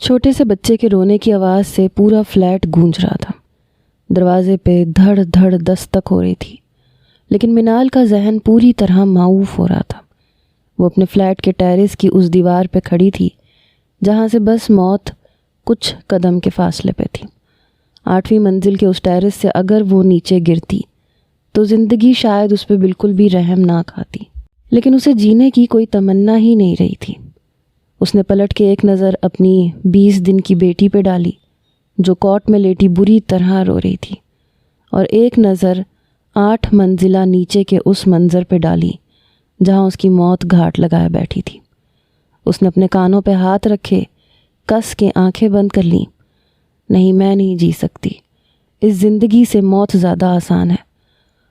چھوٹے سے بچے کے رونے کی آواز سے پورا فلیٹ گونج رہا تھا۔ دروازے پہ دھڑ دھڑ دستک ہو رہی تھی، لیکن منال کا ذہن پوری طرح معوف ہو رہا تھا۔ وہ اپنے فلیٹ کے ٹیرس کی اس دیوار پہ کھڑی تھی جہاں سے بس موت کچھ قدم کے فاصلے پہ تھی۔ 8ویں منزل کے اس ٹیرس سے اگر وہ نیچے گرتی تو زندگی شاید اس پہ بالکل بھی رحم نہ کھاتی، لیکن اسے جینے کی کوئی تمنا ہی نہیں رہی تھی۔ اس نے پلٹ کے ایک نظر اپنی 20 دن کی بیٹی پہ ڈالی جو کوٹ میں لیٹی بری طرح رو رہی تھی، اور ایک نظر 8 منزلہ نیچے کے اس منظر پہ ڈالی جہاں اس کی موت گھاٹ لگائے بیٹھی تھی۔ اس نے اپنے کانوں پہ ہاتھ رکھے، کس کے آنکھیں بند کر لیں۔ نہیں، میں نہیں جی سکتی، اس زندگی سے موت زیادہ آسان ہے۔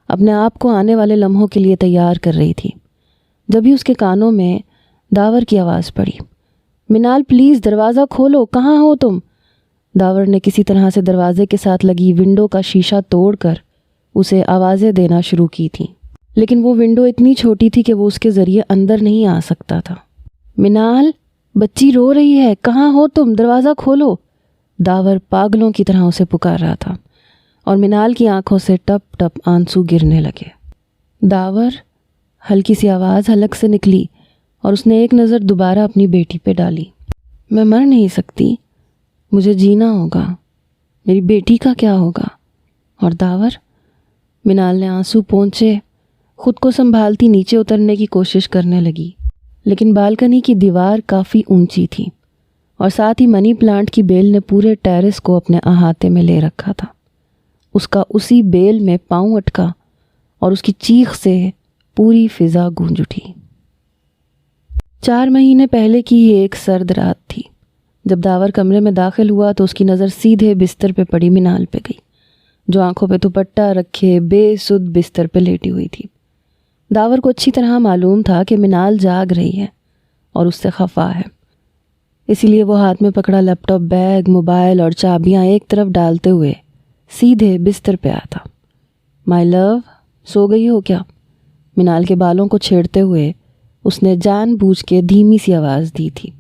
اپنے آپ کو آنے والے لمحوں کے لیے تیار کر رہی تھی، جبھی اس کے کانوں میں داور کی آواز پڑی، منال پلیز دروازہ کھولو، کہاں ہو تم؟ داور نے کسی طرح سے دروازے کے ساتھ لگی ونڈو کا شیشہ توڑ کر اسے آوازیں دینا شروع کی تھیں، لیکن وہ ونڈو اتنی چھوٹی تھی کہ وہ اس کے ذریعے اندر نہیں آ سکتا تھا۔ منال، بچی رو رہی ہے، کہاں ہو تم؟ دروازہ کھولو۔ داور پاگلوں کی طرح اسے پکار رہا تھا، اور منال کی آنکھوں سے ٹپ ٹپ آنسو گرنے لگے۔ داور، ہلکی سی آواز حلق سے نکلی، اور اس نے ایک نظر دوبارہ اپنی بیٹی پہ ڈالی۔ میں مر نہیں سکتی، مجھے جینا ہوگا، میری بیٹی کا کیا ہوگا؟ اور داور؟ منال نے آنسو پونچھے خود کو سنبھالتی نیچے اترنے کی کوشش کرنے لگی، لیکن بالکنی کی دیوار کافی اونچی تھی، اور ساتھ ہی منی پلانٹ کی بیل نے پورے ٹیرس کو اپنے احاطے میں لے رکھا تھا۔ اس کا اسی بیل میں پاؤں اٹکا، اور اس کی چیخ سے پوری فضا گونج اٹھی۔ 4 مہینے پہلے کی یہ ایک سرد رات تھی۔ جب داور کمرے میں داخل ہوا تو اس کی نظر سیدھے بستر پہ پڑی منال پہ گئی، جو آنکھوں پہ دوپٹہ رکھے بے سدھ بستر پہ لیٹی ہوئی تھی۔ داور کو اچھی طرح معلوم تھا کہ منال جاگ رہی ہے اور اس سے خفا ہے، اسی لیے وہ ہاتھ میں پکڑا لیپ ٹاپ، بیگ، موبائل اور چابیاں ایک طرف ڈالتے ہوئے سیدھے بستر پہ آتا۔ مائی لو، سو گئی ہو کیا؟ منال کے بالوں کو چھیڑتے ہوئے اس نے جان بوجھ کے دھیمی سی آواز دی تھی۔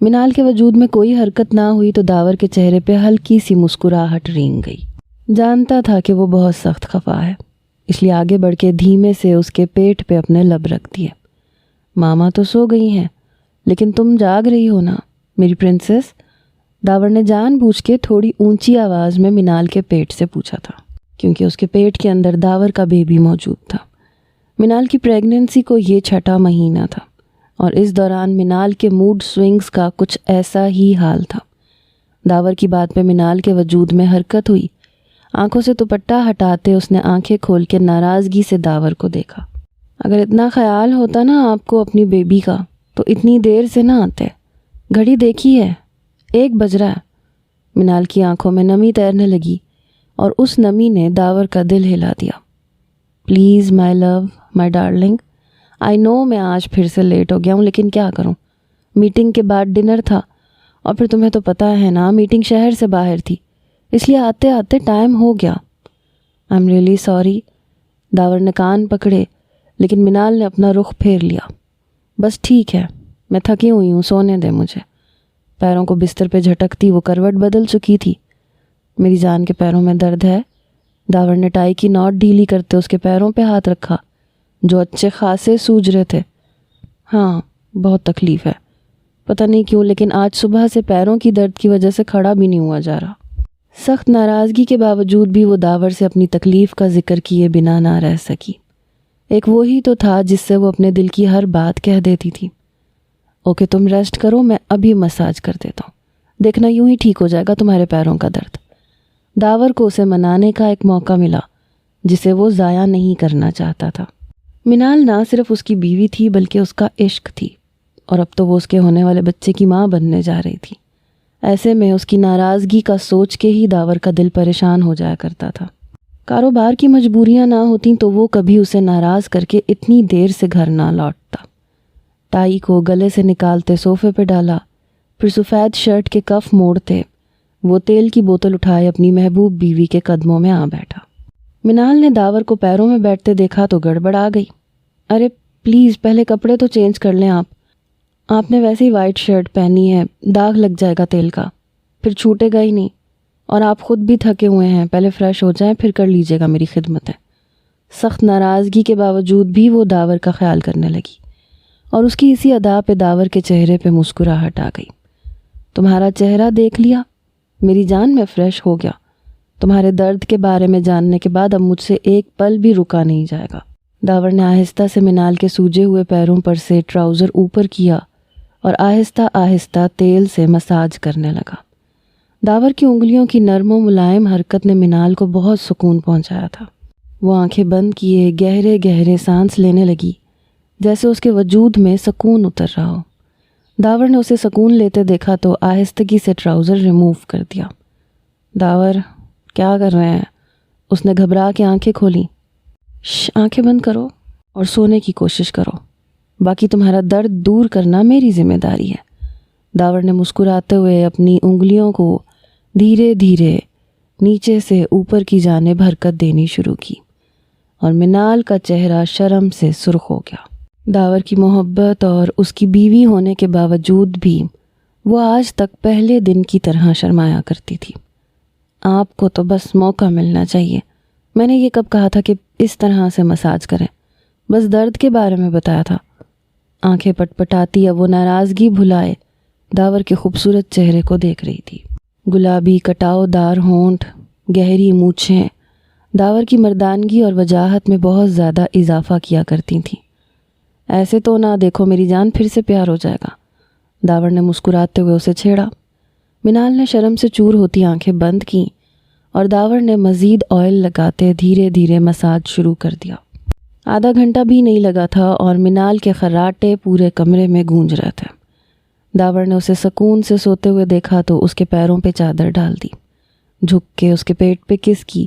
منال کے وجود میں کوئی حرکت نہ ہوئی تو داور کے چہرے پہ ہلکی سی مسکراہٹ رینگ گئی۔ جانتا تھا کہ وہ بہت سخت خفا ہے، اس لیے آگے بڑھ کے دھیمے سے اس کے پیٹ پہ اپنے لب رکھ دیے۔ ماما تو سو گئی ہیں، لیکن تم جاگ رہی ہو نا میری پرنسس؟ داور نے جان بوجھ کے تھوڑی اونچی آواز میں منال کے پیٹ سے پوچھا تھا، کیونکہ اس کے پیٹ کے اندر داور کا بیبی موجود تھا۔ منال کی پریگننسی کو یہ 6واں مہینہ تھا، اور اس دوران منال کے موڈ سوئنگز کا کچھ ایسا ہی حال تھا۔ داور کی بات پہ منال کے وجود میں حرکت ہوئی۔ آنکھوں سے دوپٹہ ہٹاتے اس نے آنکھیں کھول کے ناراضگی سے داور کو دیکھا۔ اگر اتنا خیال ہوتا نا آپ کو اپنی بیبی کا تو اتنی دیر سے نہ آتے۔ گھڑی دیکھی ہے، 1 بج رہا ہے۔ منال کی آنکھوں میں نمی تیرنے لگی، اور اس نمی نے داور کا دل ہلا دیا۔ Please my love, my darling, آئی نو میں آج پھر سے لیٹ ہو گیا ہوں، لیکن کیا کروں، میٹنگ کے بعد ڈنر تھا، اور پھر تمہیں تو پتہ ہے نا میٹنگ شہر سے باہر تھی، اس لیے آتے آتے ٹائم ہو گیا۔ I am really sorry. Dawar نے کان پکڑے، لیکن منال نے اپنا رخ پھیر لیا۔ بس ٹھیک ہے، میں تھکی ہوئی ہوں، سونے دے مجھے۔ پیروں کو بستر پہ جھٹکتی وہ کروٹ بدل چکی تھی۔ میری جان کے پیروں میں درد ہے۔ داور نے ٹائی کی نوٹ ڈھیلی کرتے اس کے پیروں پہ ہاتھ رکھا جو اچھے خاصے سوج رہے تھے۔ ہاں، بہت تکلیف ہے، پتہ نہیں کیوں، لیکن آج صبح سے پیروں کی درد کی وجہ سے کھڑا بھی نہیں ہوا جا رہا۔ سخت ناراضگی کے باوجود بھی وہ داور سے اپنی تکلیف کا ذکر کیے بنا نہ رہ سکی۔ ایک وہی تو تھا جس سے وہ اپنے دل کی ہر بات کہہ دیتی تھی۔ اوکے، تم ریسٹ کرو، میں ابھی مساج کر دیتا ہوں، دیکھنا یوں ہی ٹھیک ہو جائے گا تمہارے پیروں کا درد۔ داور کو اسے منانے کا ایک موقع ملا جسے وہ ضائع نہیں کرنا چاہتا تھا۔ منال نہ صرف اس کی بیوی تھی بلکہ اس کا عشق تھی، اور اب تو وہ اس کے ہونے والے بچے کی ماں بننے جا رہی تھی۔ ایسے میں اس کی ناراضگی کا سوچ کے ہی داور کا دل پریشان ہو جایا کرتا تھا۔ کاروبار کی مجبوریاں نہ ہوتیں تو وہ کبھی اسے ناراض کر کے اتنی دیر سے گھر نہ لوٹتا۔ ٹائی کو گلے سے نکالتے صوفے پہ ڈالا، پھر سفید شرٹ کے کف موڑتے وہ تیل کی بوتل اٹھائے اپنی محبوب بیوی کے قدموں میں آ بیٹھا۔ منال نے داور کو پیروں میں بیٹھتے دیکھا تو گڑبڑ آ گئی۔ ارے پلیز پہلے کپڑے تو چینج کر لیں آپ۔ آپ نے ویسے ہی وائٹ شرٹ پہنی ہے، داغ لگ جائے گا تیل کا، پھر چھوٹے گا ہی نہیں، اور آپ خود بھی تھکے ہوئے ہیں، پہلے فریش ہو جائیں پھر کر لیجیے گا، میری خدمت ہے۔ سخت ناراضگی کے باوجود بھی وہ داور کا خیال کرنے لگی، اور اس کی اسی ادا پہ داور کے چہرے پہ مسکراہٹ آ گئی۔ تمہارا چہرہ دیکھ لیا میری جان، میں فریش ہو گیا۔ تمہارے درد کے بارے میں جاننے کے بعد اب مجھ سے ایک پل بھی رکا نہیں جائے گا۔ داور نے آہستہ سے منال کے سوجے ہوئے پیروں پر سے ٹراؤزر اوپر کیا اور آہستہ آہستہ تیل سے مساج کرنے لگا۔ داور کی انگلیوں کی نرم و ملائم حرکت نے منال کو بہت سکون پہنچایا تھا۔ وہ آنکھیں بند کیے گہرے گہرے سانس لینے لگی، جیسے اس کے وجود میں سکون اتر رہا ہو۔ داور نے اسے سکون لیتے دیکھا تو آہستگی سے ٹراؤزر ریموو کر دیا۔ داور کیا کر رہے ہیں؟ اس نے گھبرا کے آنکھیں کھولیں۔ آنکھیں بند کرو اور سونے کی کوشش کرو، باقی تمہارا درد دور کرنا میری ذمہ داری ہے۔ داور نے مسکراتے ہوئے اپنی انگلیوں کو دھیرے دھیرے نیچے سے اوپر کی جانب حرکت دینی شروع کی، اور منال کا چہرہ شرم سے سرخ ہو گیا۔ داور کی محبت اور اس کی بیوی ہونے کے باوجود بھی وہ آج تک پہلے دن کی طرح شرمایا کرتی تھی۔ آپ کو تو بس موقع ملنا چاہیے، میں نے یہ کب کہا تھا کہ اس طرح سے مساج کریں؟ بس درد کے بارے میں بتایا تھا۔ آنکھیں پٹ پٹاتی اب وہ ناراضگی بھلائے داور کے خوبصورت چہرے کو دیکھ رہی تھی۔ گلابی کٹاؤ دار ہونٹ، گہری مونچھیں داور کی مردانگی اور وجاہت میں بہت زیادہ اضافہ کیا کرتی تھیں۔ ایسے تو نہ دیکھو میری جان، پھر سے پیار ہو جائے گا، داور نے مسکراتے ہوئے اسے چھیڑا۔ منال نے شرم سے چور ہوتی آنکھیں بند کیں اور داور نے مزید آئل لگاتے دھیرے دھیرے مساج شروع کر دیا۔ آدھا گھنٹہ بھی نہیں لگا تھا اور منال کے خراٹے پورے کمرے میں گونج رہے تھے۔ داور نے اسے سکون سے سوتے ہوئے دیکھا تو اس کے پیروں پہ چادر ڈال دی، جھک کے اس کے پیٹ پہ کس کی،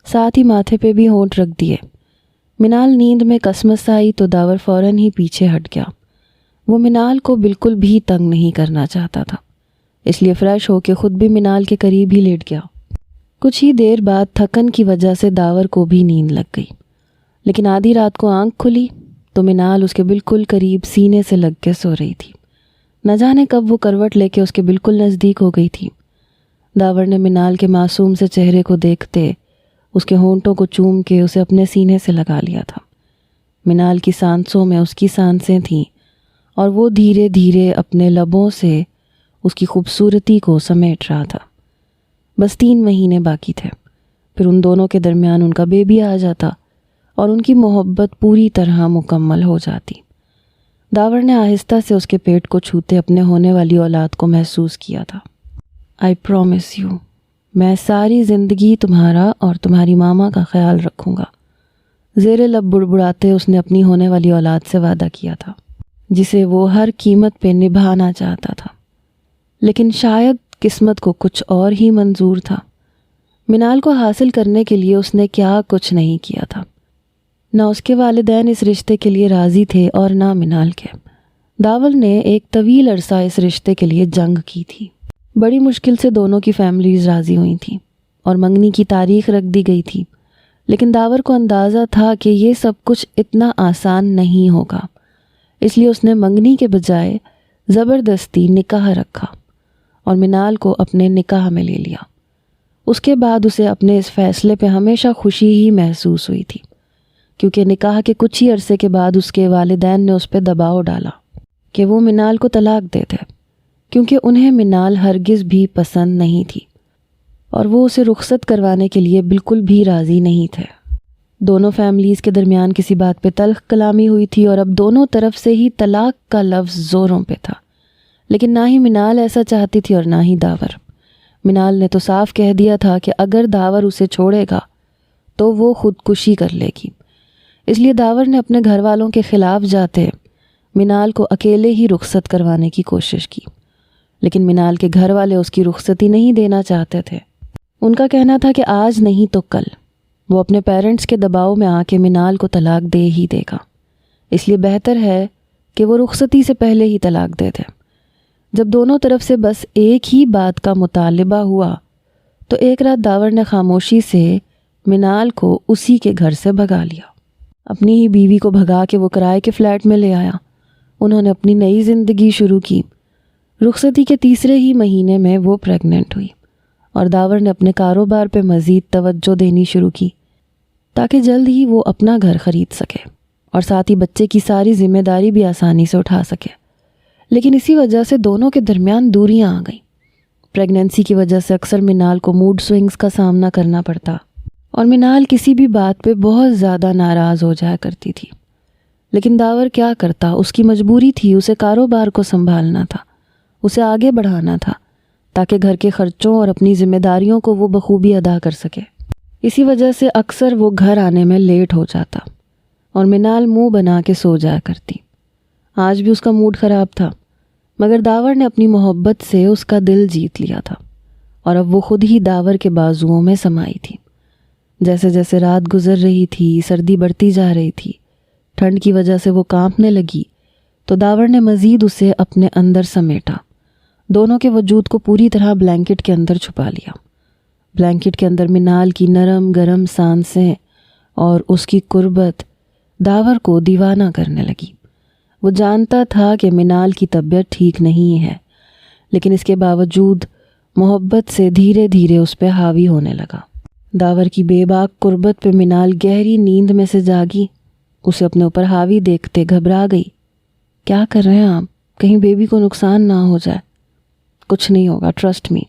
ساتھ ہی ماتھے پہ بھی ہونٹ رکھ دیے۔ منال نیند میں کسمس آئی تو داور فوراً ہی پیچھے ہٹ گیا۔ وہ منال کو بالکل بھی تنگ نہیں کرنا چاہتا تھا، اس لیے فریش ہو کے خود بھی منال کے قریب ہی لیٹ گیا۔ کچھ ہی دیر بعد تھکن کی وجہ سے داور کو بھی نیند لگ گئی، لیکن آدھی رات کو آنکھ کھلی تو منال اس کے بالکل قریب سینے سے لگ کے سو رہی تھی۔ نہ جانے کب وہ کروٹ لے کے اس کے بالکل نزدیک ہو گئی تھی۔ داور نے منال کے معصوم سے چہرے کو دیکھتے اس کے ہونٹوں کو چوم کے اسے اپنے سینے سے لگا لیا تھا۔ منال کی سانسوں میں اس کی سانسیں تھیں اور وہ دھیرے دھیرے اپنے لبوں سے اس کی خوبصورتی کو سمیٹ رہا تھا۔ بس 3 مہینے باقی تھے، پھر ان دونوں کے درمیان ان کا بیبی آ جاتا اور ان کی محبت پوری طرح مکمل ہو جاتی۔ داور نے آہستہ سے اس کے پیٹ کو چھوتے اپنے ہونے والی اولاد کو محسوس کیا تھا۔ آئی پرومس یو، میں ساری زندگی تمہارا اور تمہاری ماما کا خیال رکھوں گا۔ زیر لب بڑبڑاتے اس نے اپنی ہونے والی اولاد سے وعدہ کیا تھا، جسے وہ ہر قیمت پہ نبھانا چاہتا تھا، لیکن شاید قسمت کو کچھ اور ہی منظور تھا۔ منال کو حاصل کرنے کے لیے اس نے کیا کچھ نہیں کیا تھا۔ نہ اس کے والدین اس رشتے کے لیے راضی تھے اور نہ منال کے۔ داور نے ایک طویل عرصہ اس رشتے کے لیے جنگ کی تھی۔ بڑی مشکل سے دونوں کی فیملیز راضی ہوئی تھیں اور منگنی کی تاریخ رکھ دی گئی تھی، لیکن داور کو اندازہ تھا کہ یہ سب کچھ اتنا آسان نہیں ہوگا، اس لیے اس نے منگنی کے بجائے زبردستی نکاح رکھا اور منال کو اپنے نکاح میں لے لیا۔ اس کے بعد اسے اپنے اس فیصلے پہ ہمیشہ خوشی ہی محسوس ہوئی تھی، کیونکہ نکاح کے کچھ ہی عرصے کے بعد اس کے والدین نے اس پہ دباؤ ڈالا کہ وہ منال کو طلاق دے دے، کیونکہ انہیں منال ہرگز بھی پسند نہیں تھی اور وہ اسے رخصت کروانے کے لیے بالکل بھی راضی نہیں تھے۔ دونوں فیملیز کے درمیان کسی بات پہ تلخ کلامی ہوئی تھی اور اب دونوں طرف سے ہی طلاق کا لفظ زوروں پہ تھا، لیکن نہ ہی منال ایسا چاہتی تھی اور نہ ہی داور۔ منال نے تو صاف کہہ دیا تھا کہ اگر داور اسے چھوڑے گا تو وہ خودکشی کر لے گی، اس لیے داور نے اپنے گھر والوں کے خلاف جاتے منال کو اکیلے ہی رخصت کروانے کی کوشش کی، لیکن منال کے گھر والے اس کی رخصتی نہیں دینا چاہتے تھے۔ ان کا کہنا تھا کہ آج نہیں تو کل وہ اپنے پیرنٹس کے دباؤ میں آ کے منال کو طلاق دے ہی دے گا، اس لیے بہتر ہے کہ وہ رخصتی سے پہلے ہی طلاق دے دے۔ جب دونوں طرف سے بس ایک ہی بات کا مطالبہ ہوا تو ایک رات داور نے خاموشی سے منال کو اسی کے گھر سے بھگا لیا۔ اپنی ہی بیوی کو بھگا کے وہ کرائے کے فلیٹ میں لے آیا انہوں نے اپنی نئی زندگی شروع کی۔ رخصتی کے تیسرے ہی مہینے میں وہ پریگننٹ ہوئی اور داور نے اپنے کاروبار پہ مزید توجہ دینی شروع کی تاکہ جلد ہی وہ اپنا گھر خرید سکے اور ساتھ ہی بچے کی ساری ذمہ داری بھی آسانی سے اٹھا سکے۔ لیکن اسی وجہ سے دونوں کے درمیان دوریاں آ گئیں۔ پریگننسی کی وجہ سے اکثر منال کو موڈ سوئنگز کا سامنا کرنا پڑتا اور منال کسی بھی بات پہ بہت زیادہ ناراض ہو جایا کرتی تھی۔ لیکن داور کیا کرتا، اس کی مجبوری تھی، اسے کاروبار کو سنبھالنا تھا، اسے آگے بڑھانا تھا تاکہ گھر کے خرچوں اور اپنی ذمہ داریوں کو وہ بخوبی ادا کر سکے۔ اسی وجہ سے اکثر وہ گھر آنے میں لیٹ ہو جاتا اور منال منہ بنا کے سو جایا کرتی۔ آج بھی اس کا موڈ خراب تھا، مگر داور نے اپنی محبت سے اس کا دل جیت لیا تھا اور اب وہ خود ہی داور کے بازوؤں میں سمائی تھی۔ جیسے جیسے رات گزر رہی تھی، سردی بڑھتی جا رہی تھی، ٹھنڈ کی وجہ سے وہ کانپنے لگی تو داور نے مزید اسے اپنے اندر سمیٹا، دونوں کے وجود کو پوری طرح بلینکٹ کے اندر چھپا لیا۔ بلینکٹ کے اندر منال کی نرم گرم سانسیں اور اس کی قربت داور کو دیوانہ کرنے لگی۔ وہ جانتا تھا کہ منال کی طبیعت ٹھیک نہیں ہے، لیکن اس کے باوجود محبت سے دھیرے دھیرے اس پہ حاوی ہونے لگا۔ داور کی بے باک قربت پہ منال گہری نیند میں سے جاگی، اسے اپنے اوپر حاوی دیکھتے گھبرا گئی۔ کیا کر رہے ہیں آپ؟ کہیں بیبی کو نقصان نہ ہو جائے۔ کچھ نہیں ہوگا، ٹرسٹ می،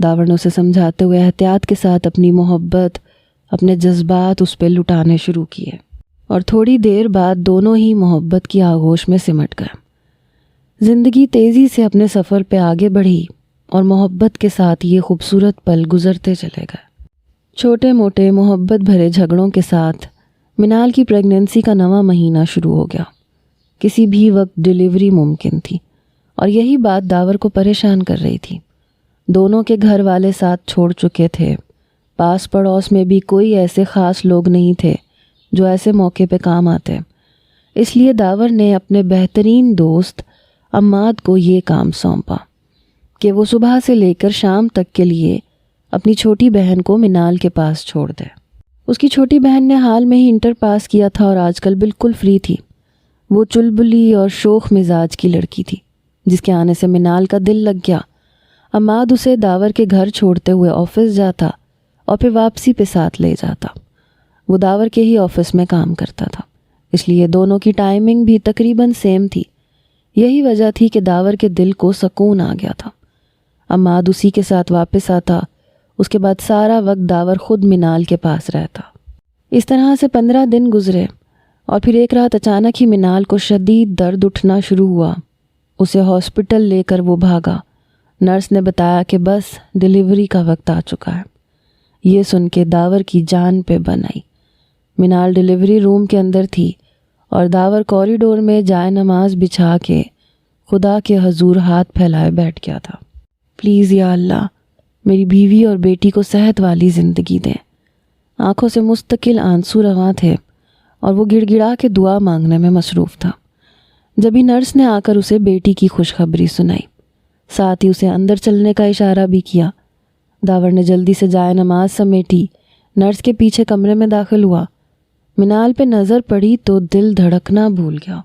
داور نے اسے سمجھاتے ہوئے احتیاط کے ساتھ اپنی محبت، اپنے جذبات اس پہ لٹانے شروع کیے، اور تھوڑی دیر بعد دونوں ہی محبت کی آغوش میں سمٹ گئے۔ زندگی تیزی سے اپنے سفر پہ آگے بڑھی اور محبت کے ساتھ یہ خوبصورت پل گزرتے چلے گئے۔ چھوٹے موٹے محبت بھرے جھگڑوں کے ساتھ منال کی پریگننسی کا نواں مہینہ شروع ہو گیا۔ کسی بھی وقت ڈیلیوری ممکن تھی اور یہی بات داور کو پریشان کر رہی تھی۔ دونوں کے گھر والے ساتھ چھوڑ چکے تھے، پاس پڑوس میں بھی کوئی ایسے خاص لوگ نہیں تھے جو ایسے موقع پہ کام آتے۔ اس لیے داور نے اپنے بہترین دوست عماد کو یہ کام سونپا کہ وہ صبح سے لے کر شام تک کے لیے اپنی چھوٹی بہن کو منال کے پاس چھوڑ دے۔ اس کی چھوٹی بہن نے حال میں ہی انٹر پاس کیا تھا اور آج کل بالکل فری تھی۔ وہ چلبلی اور شوخ مزاج کی لڑکی تھی جس کے آنے سے منال کا دل لگ گیا۔ عماد اسے داور کے گھر چھوڑتے ہوئے آفس جاتا اور پھر واپسی پہ ساتھ لے جاتا۔ وہ داور کے ہی آفس میں کام کرتا تھا، اس لیے دونوں کی ٹائمنگ بھی تقریباً سیم تھی۔ یہی وجہ تھی کہ داور کے دل کو سکون آ گیا تھا۔ عماد اسی کے ساتھ واپس آتا، اس کے بعد سارا وقت داور خود منال کے پاس رہتا۔ اس طرح سے 15 دن گزرے اور پھر ایک رات اچانک ہی منال کو شدید درد اٹھنا شروع ہوا۔ اسے ہاسپٹل لے کر وہ بھاگا۔ نرس نے بتایا کہ بس ڈیلیوری کا وقت آ چکا ہے۔ یہ سن کے داور کی جان پہ بن آئی۔ منال ڈیلیوری روم کے اندر تھی اور داور کوریڈور میں جائے نماز بچھا کے خدا کے حضور ہاتھ پھیلائے بیٹھ گیا تھا۔ پلیز یا اللہ، میری بیوی اور بیٹی کو صحت والی زندگی دیں۔ آنکھوں سے مستقل آنسو رواں تھے اور وہ گڑ گڑا کے دعا مانگنے میں مصروف تھا۔ جبھی نرس نے آ کر اسے بیٹی کی خوشخبری سنائی، ساتھ ہی اسے اندر چلنے کا اشارہ بھی کیا۔ داور نے جلدی سے جائے نماز سمیٹی، نرس کے پیچھے کمرے میں داخل ہوا۔ منال پہ نظر پڑی تو دل دھڑکنا بھول گیا۔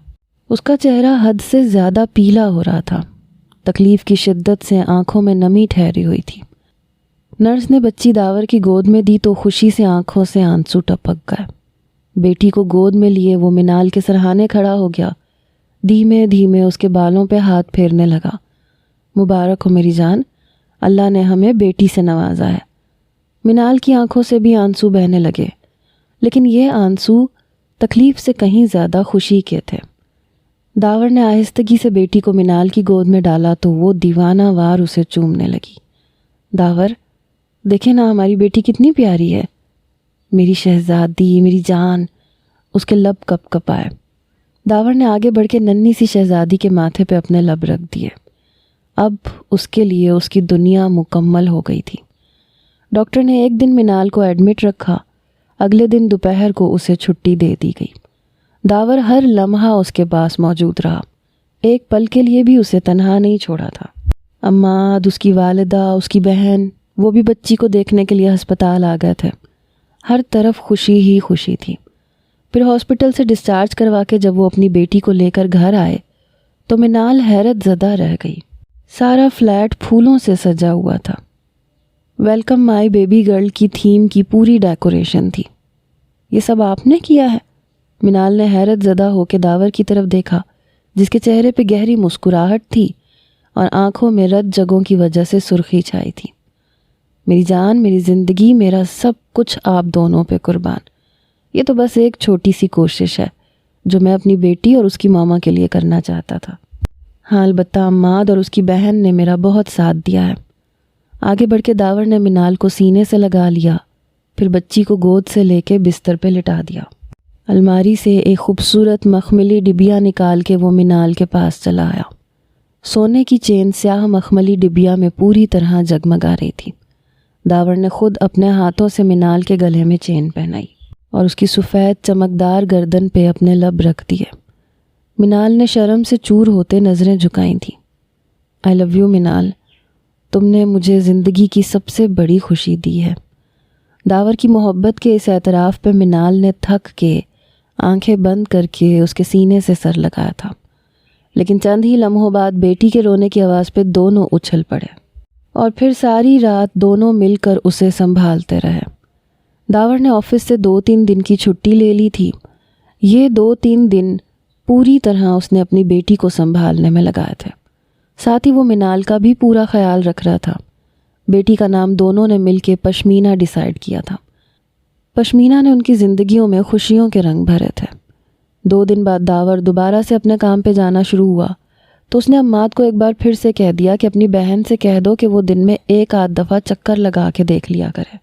اس کا چہرہ حد سے زیادہ پیلا ہو رہا تھا، تکلیف کی شدت سے آنکھوں میں نمی ٹھہری ہوئی تھی۔ نرس نے بچی داور کی گود میں دی تو خوشی سے آنکھوں سے آنسو ٹپک گئے۔ بیٹی کو گود میں لیے وہ منال کے سرہانے کھڑا ہو گیا، دھیمے دھیمے اس کے بالوں پہ ہاتھ پھیرنے لگا۔ مبارک ہو میری جان، اللہ نے ہمیں بیٹی سے نوازا ہے۔ منال کی آنکھوں سے بھی آنسو بہنے لگے، لیکن یہ آنسو تکلیف سے کہیں زیادہ خوشی کے تھے۔ داور نے آہستگی سے بیٹی کو منال کی گود میں ڈالا تو وہ دیوانہ وار اسے چومنے لگی۔ داور، دیکھیں نا ہماری بیٹی کتنی پیاری ہے، میری شہزادی، میری جان۔ اس کے لب کپ کپائے۔ داور نے آگے بڑھ کے ننھی سی شہزادی کے ماتھے پہ اپنے لب رکھ دیے۔ اب اس کے لیے اس کی دنیا مکمل ہو گئی تھی۔ ڈاکٹر نے ایک دن منال کو ایڈمٹ رکھا، اگلے دن دوپہر کو اسے چھٹی دے دی گئی۔ داور ہر لمحہ اس کے پاس موجود رہا، ایک پل کے لیے بھی اسے تنہا نہیں چھوڑا تھا۔ عماد، اس کی والدہ، اس کی بہن، وہ بھی بچی کو دیکھنے کے لیے ہسپتال آ گئے تھے۔ ہر طرف خوشی ہی خوشی تھی۔ پھر ہاسپٹل سے ڈسچارج کروا کے جب وہ اپنی بیٹی کو لے کر گھر آئے تو منال حیرت زدہ رہ گئی۔ سارا فلیٹ پھولوں سے سجا ہوا تھا۔ ویلکم مائی بیبی گرل کی تھیم کی پوری ڈیکوریشن تھی۔ یہ سب آپ نے کیا ہے؟ منال نے حیرت زدہ ہو کے داور کی طرف دیکھا، جس کے چہرے پہ گہری مسکراہٹ تھی اور آنکھوں میں رت جگہوں کی وجہ سے سرخی چھائی تھی۔ میری جان، میری زندگی، میرا سب کچھ آپ دونوں پہ قربان۔ یہ تو بس ایک چھوٹی سی کوشش ہے جو میں اپنی بیٹی اور اس کی ماما کے لیے کرنا چاہتا تھا۔ ہاں، البتہ عماد اور اس کی بہن نے میرا بہت ساتھ دیا ہے۔ آگے بڑھ کے داور نے منال کو سینے سے لگا لیا، پھر بچی کو گود سے لے کے بستر پہ لٹا دیا۔ الماری سے ایک خوبصورت مخملی ڈبیا نکال کے وہ منال کے پاس چلا آیا۔ سونے کی چین سیاہ مخملی ڈبیا میں پوری طرح جگمگا رہی تھی۔ داور نے خود اپنے ہاتھوں سے منال کے گلے میں چین پہنائی اور اس کی سفید چمکدار گردن پہ اپنے لب رکھ دیے۔ منال نے شرم سے چور ہوتے نظریں جھکائی تھیں۔ آئی لو یو منال، تم نے مجھے زندگی کی سب سے بڑی خوشی دی ہے۔ داور کی محبت کے اس اعتراف پہ منال نے تھک کے آنکھیں بند کر کے اس کے سینے سے سر لگایا تھا، لیکن چند ہی لمحوں بعد بیٹی کے رونے کی آواز پہ دونوں اچھل پڑے اور پھر ساری رات دونوں مل کر اسے سنبھالتے رہے۔ داور نے آفس سے 2-3 دن کی چھٹی لے لی تھی۔ یہ 2-3 دن پوری طرح اس نے اپنی بیٹی کو سنبھالنے میں لگائے تھے، ساتھ ہی وہ منال کا بھی پورا خیال رکھ رہا تھا۔ بیٹی کا نام دونوں نے مل کے پشمینہ ڈیسائیڈ کیا تھا۔ پشمینہ نے ان کی زندگیوں میں خوشیوں کے رنگ بھرے تھے۔ 2 دن بعد داور دوبارہ سے اپنے کام پہ جانا شروع ہوا تو اس نے عماد کو ایک بار پھر سے کہہ دیا کہ اپنی بہن سے کہہ دو کہ وہ دن میں 1-8 دفعہ چکر لگا کے دیکھ لیا کرے،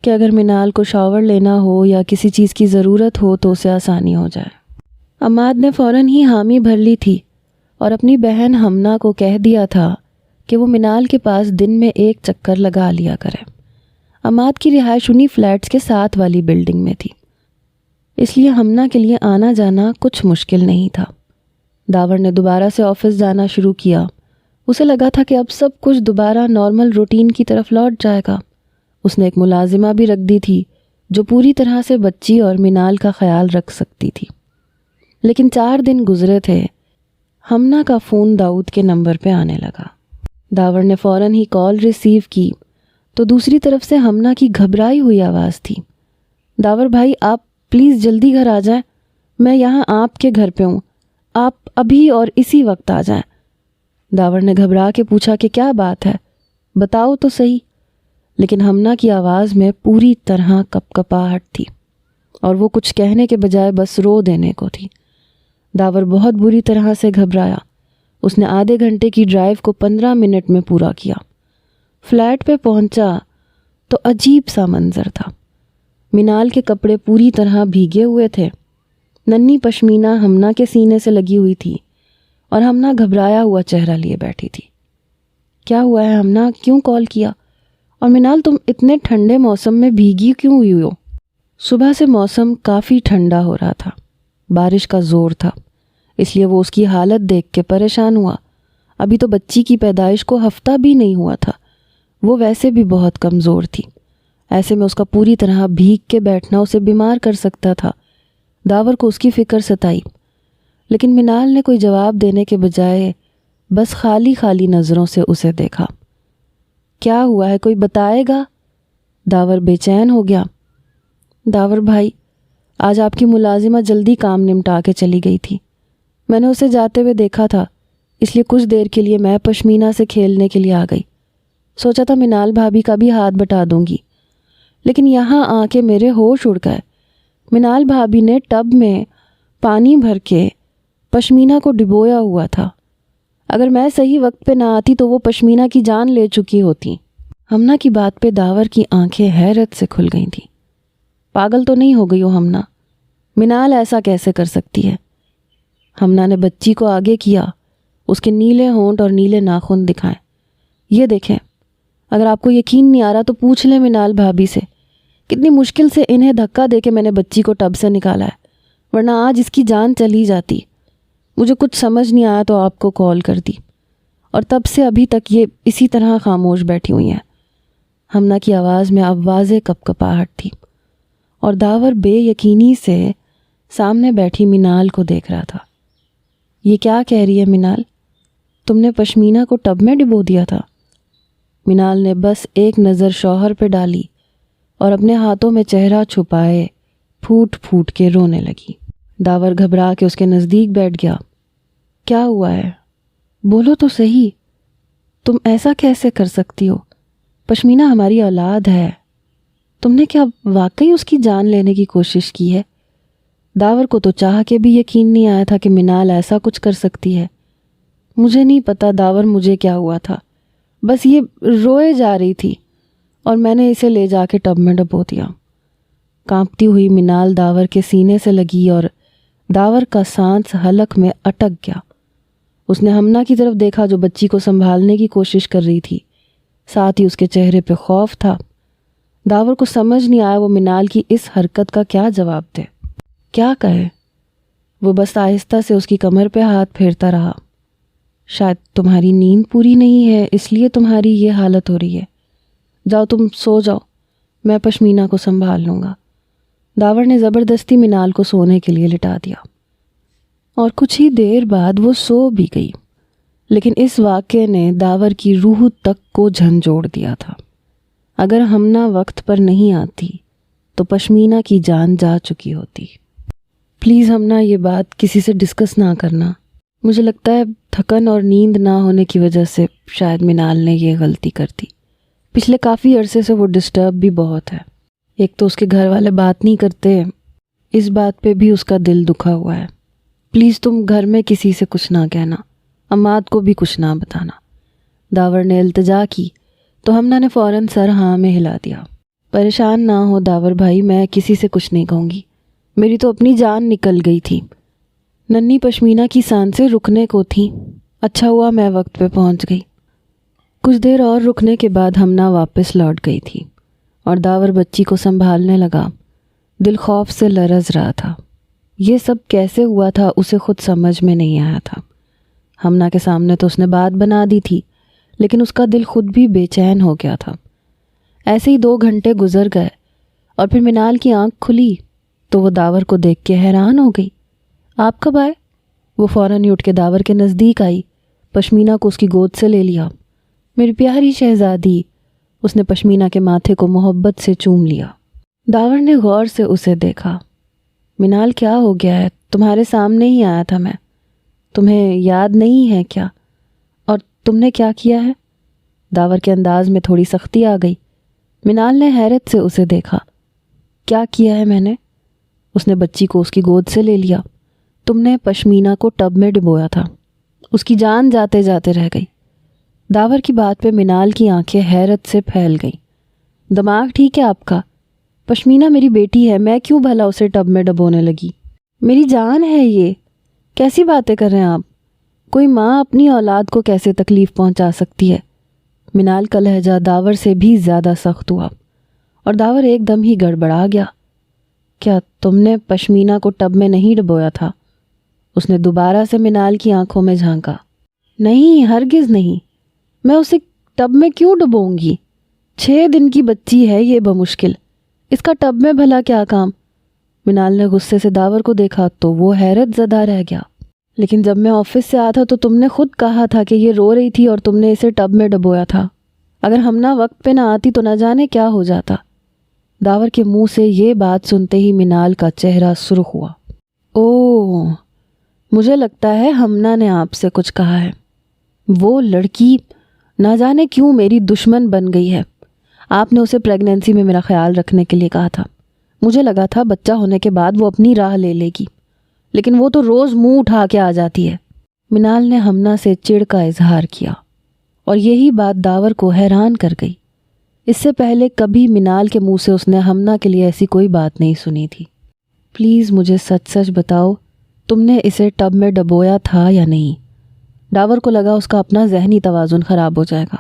کہ اگر منال کو شاور لینا ہو یا کسی چیز کی ضرورت ہو تو اسے آسانی ہو جائے۔ عماد نے فوراً ہی حامی بھر لی تھی اور اپنی بہن ہمنا کو کہہ دیا تھا کہ وہ منال کے پاس دن میں 1 چکر لگا لیا کرے۔ عماد کی رہائش انہی فلیٹس کے ساتھ والی بلڈنگ میں تھی، اس لیے ہمنا کے لیے آنا جانا کچھ مشکل نہیں تھا۔ داور نے دوبارہ سے آفس جانا شروع کیا۔ اسے لگا تھا کہ اب سب کچھ دوبارہ نارمل روٹین کی طرف لوٹ جائے گا۔ اس نے ایک ملازمہ بھی رکھ دی تھی جو پوری طرح سے بچی اور منال کا خیال رکھ سکتی تھی۔ لیکن 4 دن گزرے تھے، ہمنا کا فون داؤد کے نمبر پہ آنے لگا۔ داور نے فوراً ہی کال ریسیو کی تو دوسری طرف سے ہمنا کی گھبرائی ہوئی آواز تھی۔ داور بھائی، آپ پلیز جلدی گھر آ جائیں، میں یہاں آپ کے گھر پہ ہوں، آپ ابھی اور اسی وقت آ جائیں۔ داور نے گھبرا کے پوچھا کہ کیا بات ہے، بتاؤ تو صحیح۔ لیکن ہمنا کی آواز میں پوری طرح کپکپاہٹ تھی اور وہ کچھ کہنے کے بجائے بس رو دینے کو تھی۔ داور بہت بری طرح سے گھبرایا۔ اس نے آدھے گھنٹے کی ڈرائیو کو 15 منٹ میں پورا کیا۔ فلیٹ پہ پہنچا تو عجیب سا منظر تھا۔ منال کے کپڑے پوری طرح بھیگے ہوئے تھے، ننھی پشمینہ ہمنا کے سینے سے لگی ہوئی تھی اور ہمنا گھبرایا ہوا چہرہ لیے بیٹھی تھی۔ کیا ہوا ہے ہمنا، کیوں کال کیا؟ اور منال، تم اتنے ٹھنڈے موسم میں بھیگی کیوں ہوئی ہو؟ صبح سے موسم کافی ٹھنڈا ہو رہا تھا، بارش کا زور تھا، اس لیے وہ اس کی حالت دیکھ کے پریشان ہوا۔ ابھی تو بچی کی پیدائش کو ہفتہ بھی نہیں ہوا تھا، وہ ویسے بھی بہت کمزور تھی، ایسے میں اس کا پوری طرح بھیگ کے بیٹھنا اسے بیمار کر سکتا تھا۔ داور کو اس کی فکر ستائی، لیکن منال نے کوئی جواب دینے کے بجائے بس خالی خالی نظروں سے اسے دیکھا۔ کیا ہوا ہے، کوئی بتائے گا؟ داور بے چین ہو گیا۔ داور بھائی، آج آپ کی ملازمہ جلدی کام نمٹا کے چلی گئی تھی، میں نے اسے جاتے ہوئے دیکھا تھا، اس لیے کچھ دیر کے لیے میں پشمینہ سے کھیلنے کے لیے آ گئی۔ سوچا تھا منال بھابھی کا بھی ہاتھ بٹا دوں گی، لیکن یہاں آ کے میرے ہوش اڑ گئے۔ منال بھابھی نے ٹب میں پانی بھر کے پشمینہ کو ڈبویا ہوا تھا، اگر میں صحیح وقت پہ نہ آتی تو وہ پشمینہ کی جان لے چکی ہوتی۔ ہمنا کی بات پہ داور کی آنکھیں حیرت سے کھل گئی تھیں۔ پاگل تو نہیں ہو گئی ہو ہمنا، منال ایسا کیسے کر سکتی ہے؟ ہمنا نے بچی کو آگے کیا، اس کے نیلے ہونٹ اور نیلے ناخن دکھائے۔ یہ دیکھیں، اگر آپ کو یقین نہیں آ رہا تو پوچھ لیں منال بھابھی سے، کتنی مشکل سے انہیں دھکا دے کے میں نے بچی کو ٹب سے نکالا ہے، ورنہ آج اس کی جان چلی جاتی۔ مجھے کچھ سمجھ نہیں آیا تو آپ کو کال کر دی، اور تب سے ابھی تک یہ اسی طرح خاموش بیٹھی ہوئی ہیں۔ ہمنا کی آواز میں اب واضح کپکپاہٹ تھی اور داور بے یقینی سے سامنے بیٹھی منال کو دیکھ رہا تھا۔ یہ کیا کہہ رہی ہے منال؟ تم نے پشمینہ کو ٹب میں ڈبو دیا تھا؟ منال نے بس ایک نظر شوہر پہ ڈالی اور اپنے ہاتھوں میں چہرہ چھپائے پھوٹ پھوٹ کے رونے لگی۔ داور گھبرا کے اس کے نزدیک بیٹھ گیا۔ کیا ہوا ہے؟ بولو تو صحیح، تم ایسا کیسے کر سکتی ہو؟ پشمینہ ہماری اولاد ہے، تم نے کیا واقعی اس کی جان لینے کی کوشش کی ہے؟ داور کو تو چاہ کے بھی یقین نہیں آیا تھا کہ منال ایسا کچھ کر سکتی ہے۔ مجھے نہیں پتا داور مجھے کیا ہوا تھا، بس یہ روئے جا رہی تھی اور میں نے اسے لے جا کے ٹب میں ڈبو دیا۔ کانپتی ہوئی منال داور کے سینے سے لگی اور داور کا سانس حلق میں اٹک گیا۔ اس نے ہمنا کی طرف دیکھا جو بچی کو سنبھالنے کی کوشش کر رہی تھی، ساتھ ہی اس کے چہرے پہ خوف تھا۔ داور کو سمجھ نہیں آیا وہ منال کی اس حرکت کا کیا جواب دے، کیا کہے۔ وہ بس آہستہ سے اس کی کمر پہ ہاتھ پھیرتا رہا۔ شاید تمہاری نیند پوری نہیں ہے اس لیے تمہاری یہ حالت ہو رہی ہے، جاؤ تم سو جاؤ، میں پشمینہ کو سنبھال لوں گا۔ داور نے زبردستی منال کو سونے کے لیے لٹا دیا اور کچھ ہی دیر بعد وہ سو بھی گئی۔ لیکن اس واقعے نے داور کی روح تک کو جھنجھوڑ دیا تھا۔ اگر ہمنا وقت پر نہیں آتی تو پشمینہ کی جان جا چکی ہوتی۔ پلیز ہمنا یہ بات کسی سے ڈسکس نہ کرنا، مجھے لگتا ہے تھکن اور نیند نہ ہونے کی وجہ سے شاید منال نے یہ غلطی کر دی۔ پچھلے کافی عرصے سے وہ ڈسٹرب بھی بہت ہے، ایک تو اس کے گھر والے بات نہیں کرتے، اس بات پہ بھی اس کا دل دکھا ہوا ہے۔ پلیز تم گھر میں کسی سے کچھ نہ کہنا، اماد کو بھی کچھ نہ بتانا۔ داور نے التجا کی تو ہمنا نے فوراً سر ہاں میں ہلا دیا۔ پریشان نہ ہو داور بھائی، میں کسی سے کچھ نہیں کہوں گی، میری تو اپنی جان نکل گئی تھی، ننھی پشمینہ کی سانسیں رکنے کو تھیں، اچھا ہوا میں وقت پہ پہنچ گئی۔ کچھ دیر اور رکنے کے بعد ہمنا واپس لوٹ گئی تھی اور داور بچی کو سنبھالنے لگا۔ دل خوف سے لرز رہا تھا، یہ سب کیسے ہوا تھا اسے خود سمجھ میں نہیں آیا تھا۔ ہمنا کے سامنے تو اس نے بات بنا دی تھی، لیکن اس کا دل خود بھی بے چین ہو گیا تھا۔ ایسے ہی 2 گھنٹے گزر گئے اور پھر منال کی آنکھ کھلی تو وہ داور کو دیکھ کے حیران ہو گئی۔ آپ کب آئے؟ وہ فوراً ہی اٹھ کے داور کے نزدیک آئی، پشمینہ کو اس کی گود سے لے لیا۔ میری پیاری شہزادی، اس نے پشمینہ کے ماتھے کو محبت سے چوم لیا۔ داور نے غور سے اسے دیکھا۔ منال کیا ہو گیا ہے؟ تمہارے سامنے ہی آیا تھا میں، تمہیں یاد نہیں ہے کیا؟ اور تم نے کیا کیا ہے؟ داور کے انداز میں تھوڑی سختی آ گئی۔ منال نے حیرت سے اسے دیکھا۔ کیا کیا ہے میں نے؟ اس نے بچی کو اس کی گود سے لے لیا۔ تم نے پشمینہ کو ٹب میں ڈبویا تھا، اس کی جان جاتے جاتے رہ گئی۔ داور کی بات پہ منال کی آنکھیں حیرت سے پھیل گئیں۔ دماغ ٹھیک ہے آپ کا؟ پشمینہ میری بیٹی ہے، میں کیوں بھلا اسے ٹب میں ڈبونے لگی؟ میری جان ہے یہ، کیسی باتیں کر رہے ہیں آپ؟ کوئی ماں اپنی اولاد کو کیسے تکلیف پہنچا سکتی ہے؟ منال کا لہجہ داور سے بھی زیادہ سخت ہوا اور داور ایک دم ہی گڑبڑا گیا۔ کیا تم نے پشمینہ کو ٹب میں نہیں ڈبویا تھا؟ اس نے دوبارہ سے منال کی آنکھوں میں جھانکا۔ نہیں، ہرگز نہیں، میں اسے ٹب میں کیوں ڈبوں گی؟ 6 دن کی بچی ہے یہ بمشکل، اس کا ٹب میں بھلا کیا کام؟ منال نے غصے سے داور کو دیکھا تو وہ حیرت زدہ رہ گیا۔ لیکن جب میں آفس سے آیا تھا تو تم نے خود کہا تھا کہ یہ رو رہی تھی اور تم نے اسے ٹب میں ڈبویا تھا۔ اگر ہمنا وقت پہ نہ آتی تو نہ جانے کیا ہو جاتا۔ داور کے منہ سے یہ بات سنتے ہی منال کا چہرہ سرخ ہوا۔ اوہ، مجھے لگتا ہے ہمنا نے آپ سے کچھ کہا ہے۔ وہ لڑکی نہ جانے کیوں میری دشمن بن گئی ہے۔ آپ نے اسے پریگنینسی میں میرا خیال رکھنے کے لیے کہا تھا، مجھے لگا تھا بچہ ہونے کے بعد وہ اپنی راہ لے لے گی، لیکن وہ تو روز منہ اٹھا کے آ جاتی ہے۔ منال نے ہمنا سے چڑ کا اظہار کیا اور یہی بات داور کو حیران کر گئی۔ اس سے پہلے کبھی منال کے منہ سے اس نے ہمنا کے لیے ایسی کوئی بات نہیں سنی تھی۔ پلیز مجھے سچ سچ بتاؤ، تم نے اسے ٹب میں ڈبویا تھا یا نہیں؟ داور کو لگا اس کا اپنا ذہنی توازن خراب ہو جائے گا۔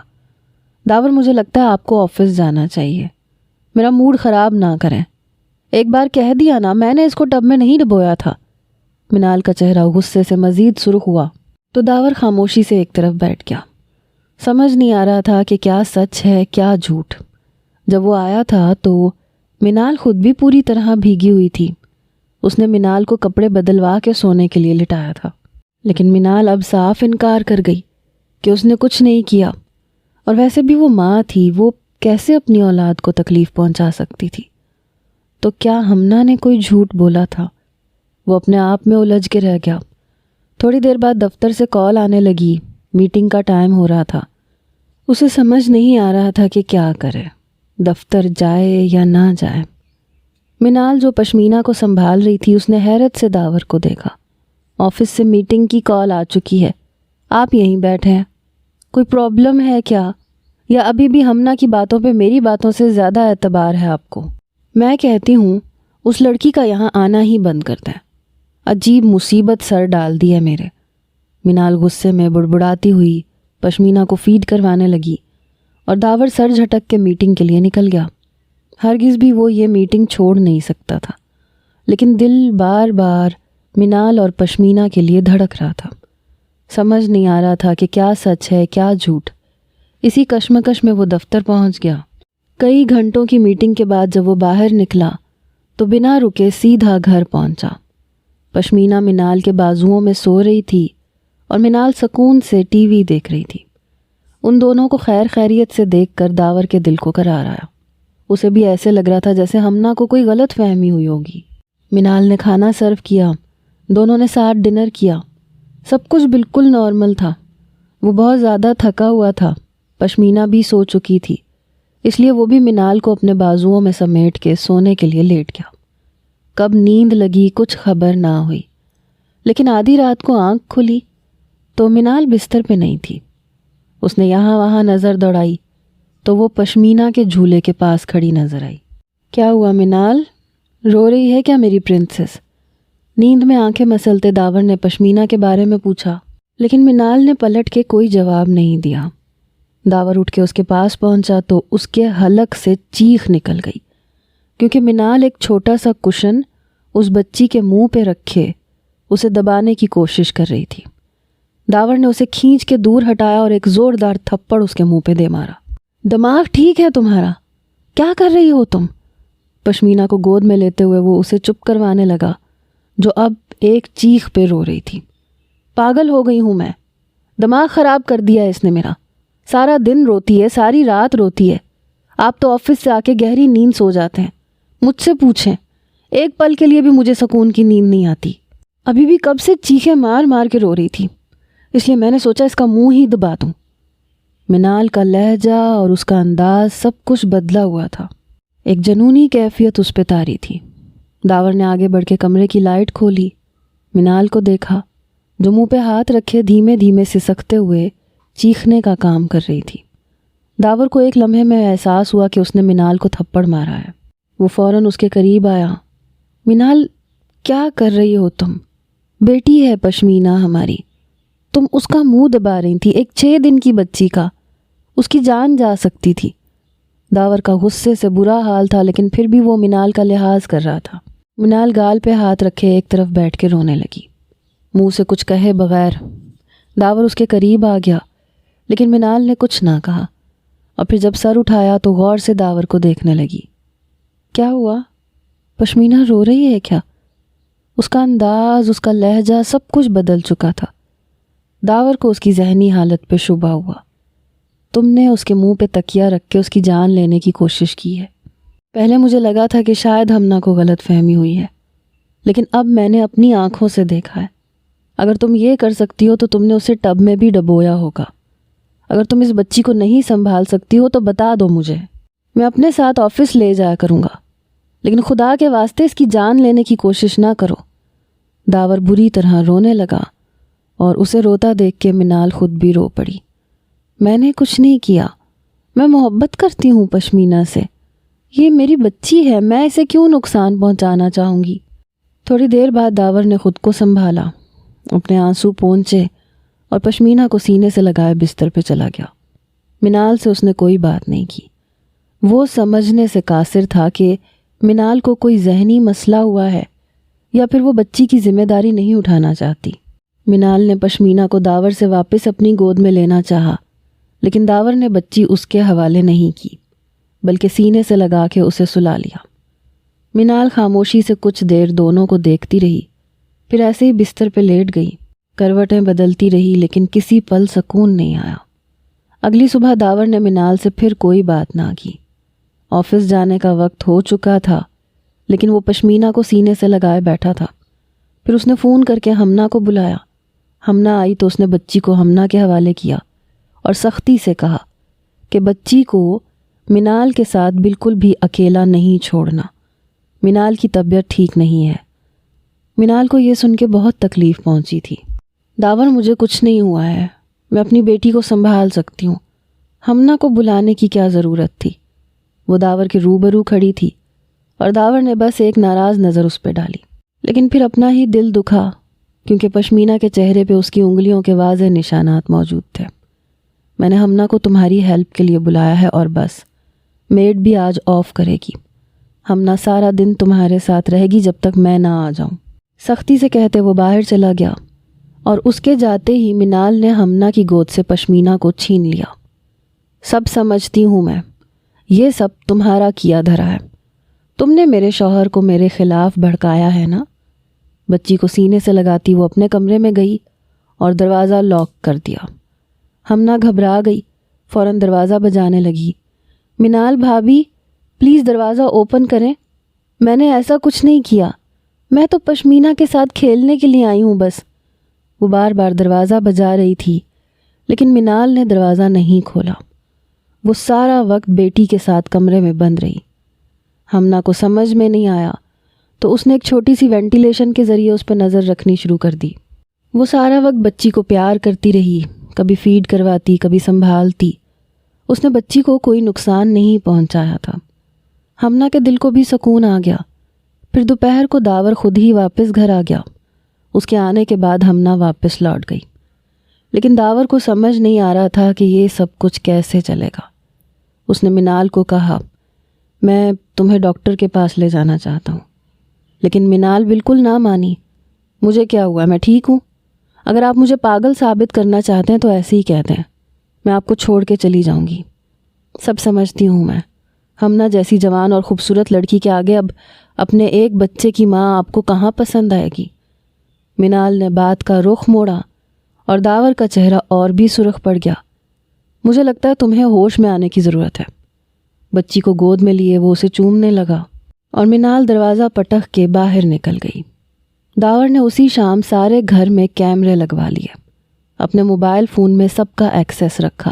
داور، مجھے لگتا ہے آپ کو آفس جانا چاہیے، میرا موڈ خراب نہ کریں۔ ایک بار کہہ دیا نا، میں نے اس کو ٹب میں نہیں ڈبویا تھا۔ منال کا چہرہ غصے سے مزید سرخ ہوا تو داور خاموشی سے ایک طرف بیٹھ گیا۔ سمجھ نہیں آ رہا تھا کہ کیا سچ ہے کیا جھوٹ۔ جب وہ آیا تھا تو منال خود بھی پوری طرح بھیگی ہوئی تھی۔ اس نے منال کو کپڑے بدلوا کے سونے کے لیے لٹایا تھا۔ لیکن منال اب صاف انکار کر گئی کہ اس نے کچھ نہیں کیا، اور ویسے بھی وہ ماں تھی، وہ کیسے اپنی اولاد کو تکلیف پہنچا سکتی تھی؟ تو کیا ہمنا نے کوئی جھوٹ بولا تھا؟ وہ اپنے آپ میں الجھ کے رہ گیا۔ تھوڑی دیر بعد دفتر سے کال آنے لگی، میٹنگ کا ٹائم ہو رہا تھا۔ اسے سمجھ نہیں آ رہا تھا کہ کیا کرے، دفتر جائے یا نہ جائے۔ منال جو پشمینہ کو سنبھال رہی تھی، اس نے حیرت سے داور کو دیکھا۔ آفس سے میٹنگ کی کال آ چکی ہے، آپ یہیں بیٹھے ہیں، کوئی پرابلم ہے کیا؟ یا ابھی بھی ہمنا کی باتوں پہ میری باتوں سے زیادہ اعتبار ہے آپ کو؟ میں کہتی ہوں اس لڑکی کا یہاں آنا ہی بند کر دیں، عجیب مصیبت سر ڈال دی ہے میرے۔ منال غصے میں بڑبڑاتی ہوئی پشمینہ کو فیڈ کروانے لگی، اور داور سر جھٹک کے میٹنگ کے لیے نکل گیا۔ ہرگز بھی وہ یہ میٹنگ چھوڑ نہیں سکتا تھا، لیکن دل بار بار منال اور پشمینہ کے لیے دھڑک رہا تھا۔ سمجھ نہیں آ رہا تھا کہ کیا سچ ہے کیا جھوٹ۔ اسی کشمکش میں وہ دفتر پہنچ گیا۔ کئی گھنٹوں کی میٹنگ کے بعد جب وہ باہر نکلا تو بنا رکے سیدھا گھر پہنچا۔ پشمینہ منال کے بازوؤں میں سو رہی تھی اور منال سکون سے ٹی وی دیکھ رہی تھی۔ ان دونوں کو خیر خیریت سے دیکھ کر داور کے دل کو قرار آیا۔ اسے بھی ایسے لگ رہا تھا جیسے ہمنا کو کوئی غلط فہمی ہوئی ہوگی۔ منال نے کھانا سرو کیا، دونوں نے ساتھ ڈنر کیا، سب کچھ بالکل نارمل تھا۔ وہ بہت زیادہ تھکا ہوا تھا، پشمینہ بھی سو چکی تھی، اس لیے وہ بھی منال کو اپنے بازوؤں میں سمیٹ کے سونے کے لیے لیٹ گیا۔ کب نیند لگی کچھ خبر نہ ہوئی، لیکن آدھی رات کو آنکھ کھلی تو منال بستر پہ نہیں تھی۔ اس نے یہاں وہاں نظر دوڑائی تو وہ پشمینہ کے جھولے کے پاس کھڑی نظر آئی۔ کیا ہوا منال، رو رہی ہے کیا میری پرنسس؟ نیند میں آنکھیں مسلتے داور نے پشمینہ کے بارے میں پوچھا، لیکن منال نے پلٹ کے کوئی جواب نہیں دیا۔ داور اٹھ کے اس کے پاس پہنچا تو اس کے حلق سے چیخ نکل گئی، کیونکہ منال ایک چھوٹا سا کشن اس بچی کے منہ پہ رکھے اسے دبانے کی کوشش کر رہی تھی۔ داور نے اسے کھینچ کے دور ہٹایا اور ایک زوردار تھپڑ اس کے منہ پہ دے مارا۔ دماغ ٹھیک ہے تمہارا؟ کیا کر رہی ہو تم؟ پشمینہ کو گود میں لیتے ہوئے وہ اسے چپ کروانے لگا، جو اب ایک چیخ پہ رو رہی تھی۔ پاگل ہو گئی ہوں میں، دماغ خراب کر دیا ہے اس نے میرا، سارا دن روتی ہے، ساری رات روتی ہے۔ آپ تو آفس سے آ کے گہری نیند سو جاتے ہیں، مجھ سے پوچھیں، ایک پل کے لیے بھی مجھے سکون کی نیند نہیں آتی۔ ابھی بھی کب سے چیخیں مار مار کے رو رہی تھی، اس لیے میں نے سوچا اس کا منہ ہی دبا دوں۔ منال کا لہجہ اور اس کا انداز سب کچھ بدلا ہوا تھا، ایک جنونی کیفیت اس پہ طاری تھی۔ داور نے آگے بڑھ کے کمرے کی لائٹ کھولی، منال کو دیکھا جو منہ پہ ہاتھ رکھے دھیمے دھیمے سسکتے ہوئے چیخنے کا کام کر رہی تھی۔ داور کو ایک لمحے میں احساس ہوا کہ اس نے منال کو تھپڑ مارا ہے۔ وہ فوراً اس کے قریب آیا۔ منال، کیا کر رہی ہو تم؟ بیٹی ہے پشمینہ ہماری، تم اس کا منہ دبا رہی تھی، ایک 6 دن کی بچی کا، اس کی جان جا سکتی تھی۔ داور کا غصے سے برا حال تھا، لیکن پھر بھی وہ منال کا لحاظ کر رہا تھا۔ منال گال پہ ہاتھ رکھے ایک طرف بیٹھ کے رونے لگی، منہ سے کچھ کہے بغیر۔ داور اس کے قریب آ گیا، لیکن منال نے کچھ نہ کہا، اور پھر جب سر اٹھایا تو غور سے داور کو دیکھنے لگی۔ کیا ہوا؟ پشمینہ رو رہی ہے کیا؟ اس کا انداز، اس کا لہجہ، سب کچھ بدل چکا تھا۔ داور کو اس کی ذہنی حالت پہ شبہ ہوا۔ تم نے اس کے منہ پہ تکیہ رکھ کے اس کی جان لینے کی کوشش کی ہے۔ پہلے مجھے لگا تھا کہ شاید ہمنا کو غلط فہمی ہوئی ہے، لیکن اب میں نے اپنی آنکھوں سے دیکھا ہے۔ اگر تم یہ کر سکتی ہو تو تم نے اسے ٹب میں بھی ڈبویا ہوگا۔ اگر تم اس بچی کو نہیں سنبھال سکتی ہو تو بتا دو مجھے، میں اپنے ساتھ آفس لے جایا کروں گا، لیکن خدا کے واسطے اس کی جان لینے کی کوشش نہ کرو۔ داور بری طرح رونے لگا، اور اسے روتا دیکھ کے منال خود بھی رو پڑی۔ میں نے کچھ نہیں کیا، میں محبت کرتی ہوں پشمینہ سے، یہ میری بچی ہے، میں اسے کیوں نقصان پہنچانا چاہوں گی؟ تھوڑی دیر بعد داور نے خود کو سنبھالا، اپنے آنسو پونچھے اور پشمینہ کو سینے سے لگائے بستر پہ چلا گیا۔ منال سے اس نے کوئی بات نہیں کی۔ وہ سمجھنے سے قاصر تھا کہ منال کو کوئی ذہنی مسئلہ ہوا ہے، یا پھر وہ بچی کی ذمہ داری نہیں اٹھانا چاہتی۔ منال نے پشمینہ کو داور سے واپس اپنی گود میں لینا چاہا، لیکن داور نے بچی اس کے حوالے نہیں کی، بلکہ سینے سے لگا کے اسے سلا لیا۔ منال خاموشی سے کچھ دیر دونوں کو دیکھتی رہی، پھر ایسے ہی بستر پہ لیٹ گئی۔ کروٹیں بدلتی رہی لیکن کسی پل سکون نہیں آیا۔ اگلی صبح داور نے منال سے پھر کوئی بات نہ کی۔ آفس جانے کا وقت ہو چکا تھا لیکن وہ پشمینہ کو سینے سے لگائے بیٹھا تھا۔ پھر اس نے فون کر کے ہمنا کو بلایا۔ ہمنا آئی تو اس نے بچی کو ہمنا کے حوالے کیا اور سختی سے کہا کہ بچی کو منال کے ساتھ بالکل بھی اکیلا نہیں چھوڑنا، منال کی طبیعت ٹھیک نہیں ہے۔ منال کو یہ سن کے بہت تکلیف پہنچی تھی۔ داور مجھے کچھ نہیں ہوا ہے، میں اپنی بیٹی کو سنبھال سکتی ہوں، ہمنا کو بلانے کی کیا ضرورت تھی؟ وہ داور کے روبرو کھڑی تھی اور داور نے بس ایک ناراض نظر اس پہ ڈالی، لیکن پھر اپنا ہی دل دکھا کیونکہ پشمینہ کے چہرے پہ اس کی انگلیوں کے واضح نشانات موجود تھے۔ میں نے ہمنا کو تمہاری ہیلپ کے لیے بلایا ہے اور بس، میڈ بھی آج آف کرے گی، ہمنا سارا دن تمہارے ساتھ رہے گی جب تک میں نہ آ جاؤں۔ سختی سے کہتے وہ باہر چلا گیا اور اس کے جاتے ہی منال نے ہمنا کی گود سے پشمینہ کو چھین لیا۔ سب سمجھتی ہوں میں، یہ سب تمہارا کیا دھرا ہے، تم نے میرے شوہر کو میرے خلاف بھڑکایا ہے نا۔ بچی کو سینے سے لگاتی وہ اپنے کمرے میں گئی اور دروازہ لاک کر دیا۔ ہمنا گھبرا گئی، فوراً دروازہ بجانے لگی۔ منال بھابھی پلیز دروازہ اوپن کریں، میں نے ایسا کچھ نہیں کیا، میں تو پشمینہ کے ساتھ کھیلنے کے لیے آئی ہوں بس۔ وہ بار بار دروازہ بجا رہی تھی لیکن منال نے دروازہ نہیں کھولا۔ وہ سارا وقت بیٹی کے ساتھ کمرے میں بند رہی۔ ہمنا کو سمجھ میں نہیں آیا تو اس نے ایک چھوٹی سی وینٹیلیشن کے ذریعے اس پہ نظر رکھنی شروع کر دی۔ وہ سارا وقت بچی کو پیار کرتی رہی، کبھی فیڈ کرواتی، کبھی سنبھالتی۔ اس نے بچی کو کوئی نقصان نہیں پہنچایا تھا۔ ہمنا کے دل کو بھی سکون آ گیا۔ پھر دوپہر کو داور خود ہی واپس گھر آ گیا۔ اس کے آنے کے بعد ہمنا واپس لوٹ گئی، لیکن داور کو سمجھ نہیں آ رہا تھا کہ یہ سب کچھ کیسے چلے گا۔ اس نے منال کو کہا میں تمہیں ڈاکٹر کے پاس لے جانا چاہتا ہوں، لیکن منال بالکل نہ مانی۔ مجھے کیا ہوا، میں ٹھیک ہوں، اگر آپ مجھے پاگل ثابت کرنا چاہتے ہیں تو ایسے ہی کہہ دیں، میں آپ کو چھوڑ کے چلی جاؤں گی۔ سب سمجھتی ہوں میں، ہمنا جیسی جوان اور خوبصورت لڑکی کے آگے اب اپنے ایک بچے کی ماں آپ کو کہاں پسند آئے گی۔ منال نے بات کا رخ موڑا اور داور کا چہرہ اور بھی سرخ پڑ گیا۔ مجھے لگتا ہے تمہیں ہوش میں آنے کی ضرورت ہے۔ بچی کو گود میں لیے وہ اسے چومنے لگا اور منال دروازہ پٹخ کے باہر نکل گئی۔ داور نے اسی شام سارے گھر میں کیمرے لگوا لیے، اپنے موبائل فون میں سب کا ایکسیس رکھا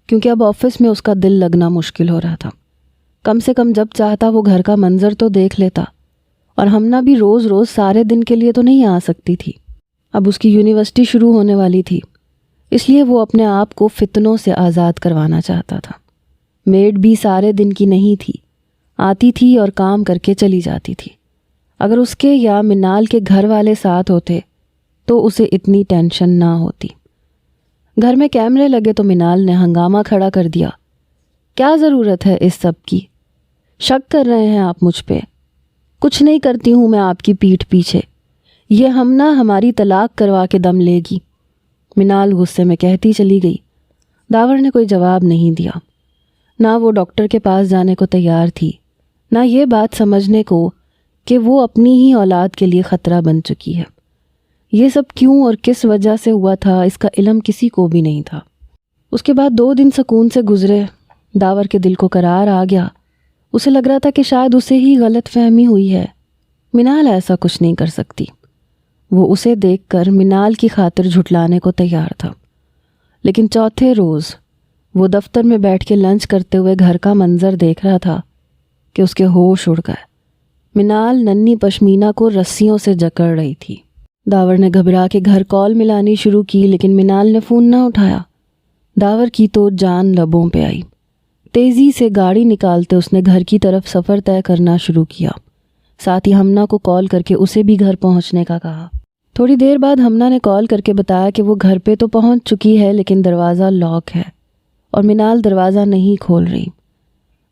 کیونکہ اب آفس میں اس کا دل لگنا مشکل ہو رہا تھا۔ کم سے کم جب چاہتا وہ گھر کا منظر تو دیکھ لیتا، اور ہمنا بھی روز روز سارے دن کے لیے تو نہیں آ سکتی تھی۔ اب اس کی یونیورسٹی شروع ہونے والی تھی، اس لیے وہ اپنے آپ کو فتنوں سے آزاد کروانا چاہتا تھا۔ میڈ بھی سارے دن کی نہیں تھی، آتی تھی اور کام کر کے چلی جاتی تھی۔ اگر اس کے یا منال کے گھر والے ساتھ ہوتے تو اسے اتنی ٹینشن نہ ہوتی۔ گھر میں کیمرے لگے تو منال نے ہنگامہ کھڑا کر دیا، کیا ضرورت ہے اس سب کی؟ شک کر رہے ہیں آپ مجھ پہ؟ کچھ نہیں کرتی ہوں میں آپ کی پیٹھ پیچھے، یہ ہمنا ہماری طلاق کروا کے دم لے گی۔ منال غصے میں کہتی چلی گئی۔ داور نے کوئی جواب نہیں دیا، نہ وہ ڈاکٹر کے پاس جانے کو تیار تھی، نہ یہ بات سمجھنے کو کہ وہ اپنی ہی اولاد کے لیے خطرہ بن چکی ہے۔ یہ سب کیوں اور کس وجہ سے ہوا تھا اس کا علم کسی کو بھی نہیں تھا۔ اس کے بعد 2 دن سکون سے گزرے۔ داور کے دل کو قرار آ گیا، اسے لگ رہا تھا کہ شاید اسے ہی غلط فہمی ہوئی ہے، منال ایسا کچھ نہیں کر سکتی۔ وہ اسے دیکھ کر منال کی خاطر جھٹلانے کو تیار تھا، لیکن چوتھے روز وہ دفتر میں بیٹھ کے لنچ کرتے ہوئے گھر کا منظر دیکھ رہا تھا کہ اس کے ہوش اڑ گئے۔ منال ننھی پشمینہ کو رسیوں سے جکڑ رہی تھی۔ داور نے گھبرا کے گھر کال ملانی شروع کی لیکن منال نے فون نہ اٹھایا۔ داور کی تو جان لبوں پہ آئی۔ تیزی سے گاڑی نکالتے اس نے گھر کی طرف سفر طے کرنا شروع کیا، ساتھ ہی ہمنا کو کال کر کے اسے بھی گھر پہنچنے کا کہا۔ تھوڑی دیر بعد ہمنا نے کال کر کے بتایا کہ وہ گھر پہ تو پہنچ چکی ہے لیکن دروازہ لاک ہے اور منال دروازہ نہیں کھول رہی۔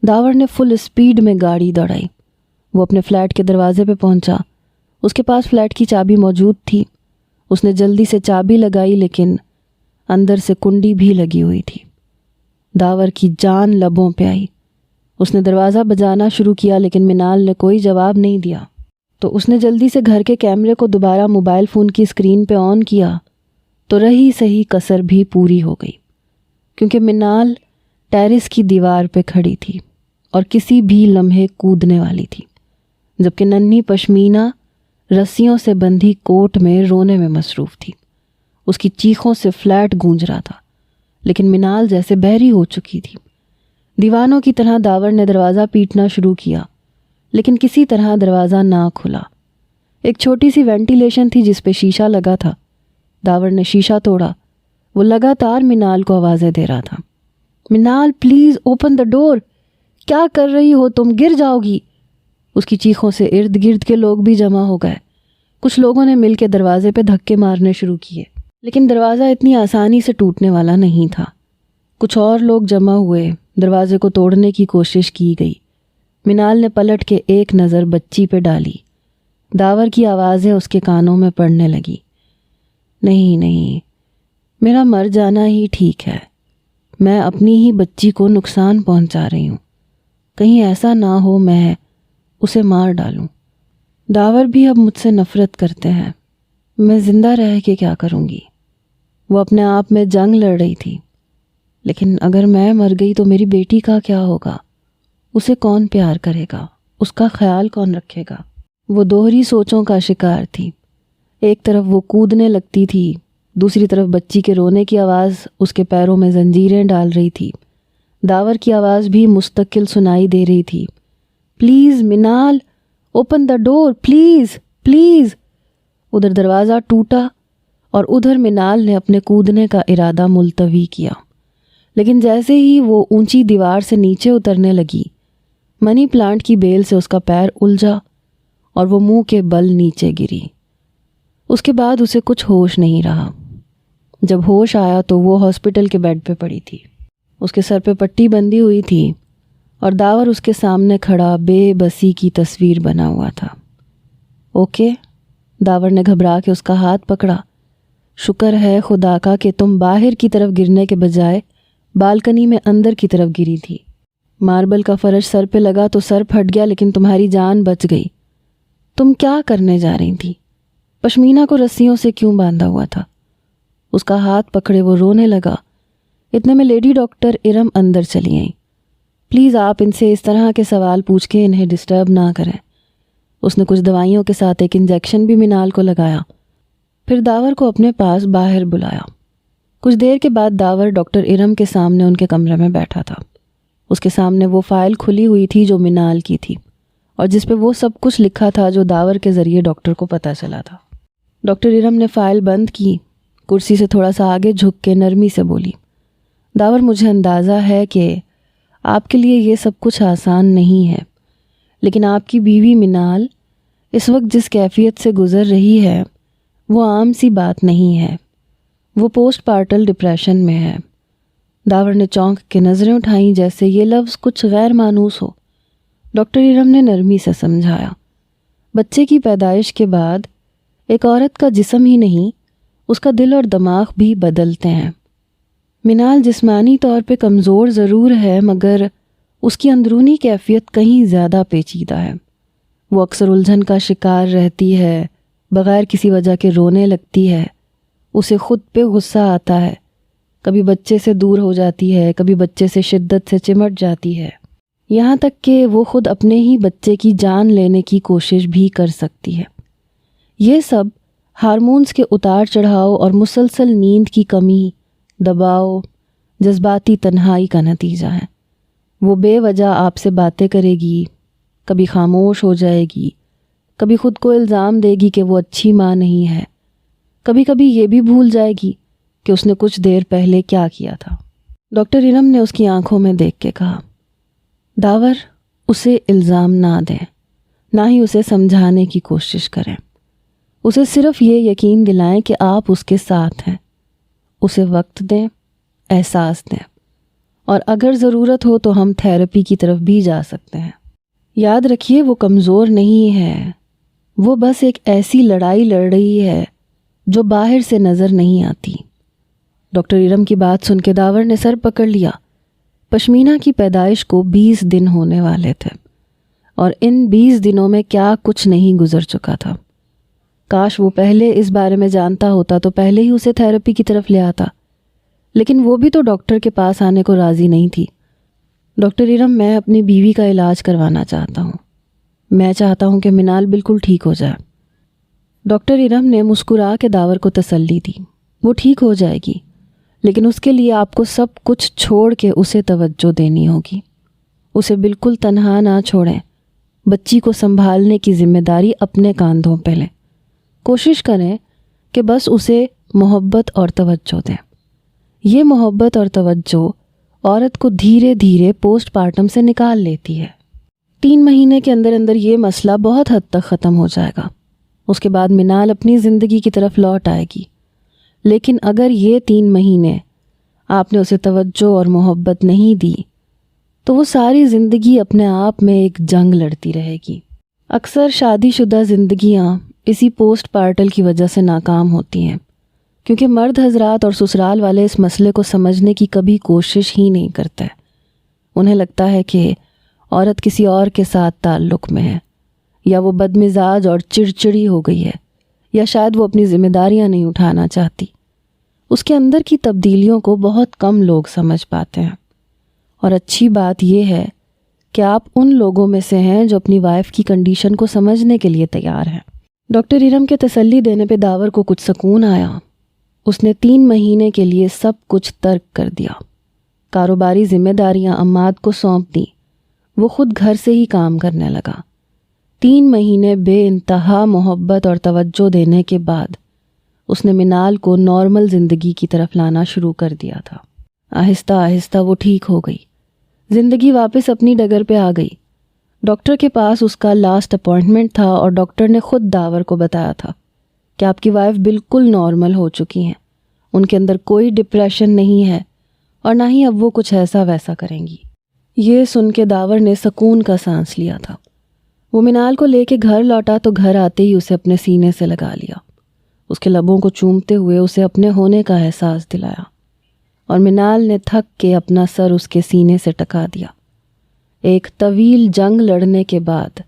داور نے فل اسپیڈ میں گاڑی دوڑائی۔ وہ اپنے فلیٹ کے دروازے پہ پہنچا۔ اس کے پاس فلیٹ کی چابی موجود تھی۔ اس نے جلدی سے چابی لگائی لیکن اندر سے کنڈی بھی لگی ہوئی تھی۔ داور کی جان لبوں پہ آئی۔ اس نے دروازہ بجانا شروع کیا لیکن منال نے کوئی جواب نہیں دیا، تو اس نے جلدی سے گھر کے کیمرے کو دوبارہ موبائل فون کی اسکرین پہ آن کیا تو رہی سہی کسر بھی پوری ہو گئی، کیونکہ منال ٹیرس کی دیوار پہ کھڑی تھی اور کسی بھی لمحے کودنے والی تھی، جبکہ ننھی پشمینہ رسیوں سے بندھی کوٹ میں رونے میں مصروف تھی۔ اس کی چیخوں سے فلیٹ گونج رہا تھا، لیکن منال جیسے بہری ہو چکی تھی۔ دیوانوں کی طرح داور نے دروازہ پیٹنا شروع کیا، لیکن کسی طرح دروازہ نہ کھلا۔ ایک چھوٹی سی وینٹیلیشن تھی جس پہ شیشہ لگا تھا۔ داور نے شیشہ توڑا۔ وہ لگاتار منال کو آوازیں دے رہا تھا، منال پلیز اوپن دا ڈور، کیا کر رہی ہو تم، گر جاؤ گی۔ اس کی چیخوں سے ارد گرد کے لوگ بھی جمع ہو گئے۔ کچھ لوگوں نے مل کے دروازے پہ دھکے مارنے شروع کیے، لیکن دروازہ اتنی آسانی سے ٹوٹنے والا نہیں تھا۔ کچھ اور لوگ جمع ہوئے، دروازے کو توڑنے کی کوشش کی گئی۔ منال نے پلٹ کے ایک نظر بچی پہ ڈالی۔ داور کی آوازیں اس کے کانوں میں پڑنے لگی، نہیں نہیں، میرا مر جانا ہی ٹھیک ہے، میں اپنی ہی بچی کو نقصان پہنچا رہی ہوں، کہیں ایسا نہ ہو میں اسے مار ڈالوں۔ داور بھی اب مجھ سے نفرت کرتے ہیں، میں زندہ رہ کے کیا کروں گی۔ وہ اپنے آپ میں جنگ لڑ رہی تھی، لیکن اگر میں مر گئی تو میری بیٹی کا کیا ہوگا؟ اسے کون پیار کرے گا؟ اس کا خیال کون رکھے گا؟ وہ دوہری سوچوں کا شکار تھی۔ ایک طرف وہ کودنے لگتی تھی، دوسری طرف بچی کے رونے کی آواز اس کے پیروں میں زنجیریں ڈال رہی تھی۔ داور کی آواز بھی مستقل سنائی دے رہی تھی، please Monal open the door please please. ادھر دروازہ ٹوٹا اور ادھر منال نے اپنے کودنے کا ارادہ ملتوی کیا، لیکن جیسے ہی وہ اونچی دیوار سے نیچے اترنے لگی، منی پلانٹ کی بیل سے اس کا پیر الجھا اور وہ منہ کے بل نیچے گری۔ اس کے بعد اسے کچھ ہوش نہیں رہا۔ جب ہوش آیا تو وہ ہاسپٹل کے بیڈ پہ پڑی تھی۔ اس کے سر پہ پٹی بندھی ہوئی تھی اور داور اس کے سامنے کھڑا بے بسی کی تصویر بنا ہوا تھا۔ اوکے؟ داور نے گھبرا کے اس کا ہاتھ پکڑا۔ شکر ہے خدا کا کہ تم باہر کی طرف گرنے کے بجائے بالکنی میں اندر کی طرف گری تھی۔ ماربل کا فرش سر پہ لگا تو سر پھٹ گیا، لیکن تمہاری جان بچ گئی۔ تم کیا کرنے جا رہی تھی؟ پشمینہ کو رسیوں سے کیوں باندھا ہوا تھا؟ اس کا ہاتھ پکڑے وہ رونے لگا۔ اتنے میں لیڈی ڈاکٹر ارم اندر چلی آئیں۔ پلیز آپ ان سے اس طرح کے سوال پوچھ کے انہیں ڈسٹرب نہ کریں۔ اس نے کچھ دوائیوں کے ساتھ ایک انجیکشن بھی منال کو لگایا، پھر داور کو اپنے پاس باہر بلایا۔ کچھ دیر کے بعد داور ڈاکٹر ارم کے سامنے ان کے کمرے میں بیٹھا تھا۔ اس کے سامنے وہ فائل کھلی ہوئی تھی جو منال کی تھی اور جس پہ وہ سب کچھ لکھا تھا جو داور کے ذریعے ڈاکٹر کو پتہ چلا تھا۔ ڈاکٹر ارم نے فائل بند کی، کرسی سے تھوڑا سا آگے جھک کے نرمی سے بولی، داور مجھے اندازہ ہے کہ آپ کے لیے یہ سب کچھ آسان نہیں ہے، لیکن آپ کی بیوی منال اس وقت جس کیفیت سے گزر رہی ہے وہ عام سی بات نہیں ہے، وہ پوسٹ پارٹل ڈپریشن میں ہے۔ داور نے چونک کے نظریں اٹھائیں جیسے یہ لفظ کچھ غیر مانوس ہو۔ ڈاکٹر ارم نے نرمی سے سمجھایا، بچے کی پیدائش کے بعد ایک عورت کا جسم ہی نہیں، اس کا دل اور دماغ بھی بدلتے ہیں۔ منال جسمانی طور پہ کمزور ضرور ہے، مگر اس کی اندرونی کیفیت کہیں زیادہ پیچیدہ ہے۔ وہ اکثر الجھن کا شکار رہتی ہے، بغیر کسی وجہ کے رونے لگتی ہے، اسے خود پہ غصہ آتا ہے، کبھی بچے سے دور ہو جاتی ہے، کبھی بچے سے شدت سے چمٹ جاتی ہے، یہاں تک کہ وہ خود اپنے ہی بچے کی جان لینے کی کوشش بھی کر سکتی ہے۔ یہ سب ہارمونز کے اتار چڑھاؤ اور مسلسل نیند کی کمی، دباؤ، جذباتی تنہائی کا نتیجہ ہے۔ وہ بے وجہ آپ سے باتیں کرے گی، کبھی خاموش ہو جائے گی، کبھی خود کو الزام دے گی کہ وہ اچھی ماں نہیں ہے، کبھی کبھی یہ بھی بھول جائے گی کہ اس نے کچھ دیر پہلے کیا کیا تھا۔ ڈاکٹر ارم نے اس کی آنکھوں میں دیکھ کے کہا، داور اسے الزام نہ دیں، نہ ہی اسے سمجھانے کی کوشش کریں، اسے صرف یہ یقین دلائیں کہ آپ اس کے ساتھ ہیں، اسے وقت دیں، احساس دیں، اور اگر ضرورت ہو تو ہم تھیراپی کی طرف بھی جا سکتے ہیں۔ یاد رکھیے وہ کمزور نہیں ہے، وہ بس ایک ایسی لڑائی لڑ رہی ہے جو باہر سے نظر نہیں آتی۔ ڈاکٹر ارم کی بات سن کے داور نے سر پکڑ لیا۔ پشمینہ کی پیدائش کو 20 دن ہونے والے تھے اور ان 20 دنوں میں کیا کچھ نہیں گزر چکا تھا۔ کاش وہ پہلے اس بارے میں جانتا ہوتا تو پہلے ہی اسے تھیراپی کی طرف لے آتا، لیکن وہ بھی تو ڈاکٹر کے پاس آنے کو راضی نہیں تھی۔ ڈاکٹر ارم، میں اپنی بیوی کا علاج کروانا چاہتا ہوں، میں چاہتا ہوں کہ منال بالکل ٹھیک ہو جائے۔ ڈاکٹر ارم نے مسکرا کے داور کو تسلی دی، وہ ٹھیک ہو جائے گی، لیکن اس کے لیے آپ کو سب کچھ چھوڑ کے اسے توجہ دینی ہوگی۔ اسے بالکل تنہا نہ چھوڑیں، بچی کو سنبھالنے کی ذمہ داری اپنے کاندھوں پہ لیں۔ کوشش کریں کہ بس اسے محبت اور توجہ دیں۔ یہ محبت اور توجہ عورت کو دھیرے دھیرے پوسٹ پارٹم سے نکال لیتی ہے۔ 3 مہینے کے اندر اندر یہ مسئلہ بہت حد تک ختم ہو جائے گا۔ اس کے بعد منال اپنی زندگی کی طرف لوٹ آئے گی، لیکن اگر یہ 3 مہینے آپ نے اسے توجہ اور محبت نہیں دی تو وہ ساری زندگی اپنے آپ میں ایک جنگ لڑتی رہے گی۔ اکثر شادی شدہ زندگیاں اسی پوسٹ پارٹل کی وجہ سے ناکام ہوتی ہیں، کیونکہ مرد حضرات اور سسرال والے اس مسئلے کو سمجھنے کی کبھی کوشش ہی نہیں کرتے۔ انہیں لگتا ہے کہ عورت کسی اور کے ساتھ تعلق میں ہے، یا وہ بدمزاج اور چڑچڑی ہو گئی ہے، یا شاید وہ اپنی ذمہ داریاں نہیں اٹھانا چاہتی۔ اس کے اندر کی تبدیلیوں کو بہت کم لوگ سمجھ پاتے ہیں، اور اچھی بات یہ ہے کہ آپ ان لوگوں میں سے ہیں جو اپنی وائف کی کنڈیشن کو سمجھنے کے لیے تیار ہیں۔ ڈاکٹر ارم کے تسلی دینے پہ داور کو کچھ سکون آیا۔ اس نے 3 مہینے کے لیے سب کچھ ترک کر دیا، کاروباری ذمہ داریاں عماد کو سونپ دیں، وہ خود گھر سے ہی کام کرنے لگا۔ 3 مہینے بے انتہا محبت اور توجہ دینے کے بعد اس نے منال کو نارمل زندگی کی طرف لانا شروع کر دیا تھا۔ آہستہ آہستہ وہ ٹھیک ہو گئی، زندگی واپس اپنی ڈگر پہ آ گئی۔ ڈاکٹر کے پاس اس کا لاسٹ اپوائنٹمنٹ تھا اور ڈاکٹر نے خود داور کو بتایا تھا کہ آپ کی وائف بالکل نارمل ہو چکی ہیں، ان کے اندر کوئی ڈپریشن نہیں ہے اور نہ ہی اب وہ کچھ ایسا ویسا کریں گی۔ یہ سن کے داور نے سکون کا سانس لیا تھا۔ وہ منال کو لے کے گھر لوٹا تو گھر آتے ہی اسے اپنے سینے سے لگا لیا، اس کے لبوں کو چومتے ہوئے اسے اپنے ہونے کا احساس دلایا، اور منال نے تھک کے اپنا سر اس کے سینے سے ٹکا دیا۔ ایک طویل جنگ لڑنے کے بعد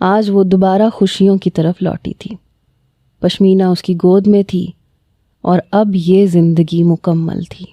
آج وہ دوبارہ خوشیوں کی طرف لوٹی تھی۔ پشمینہ اس کی گود میں تھی اور اب یہ زندگی مکمل تھی۔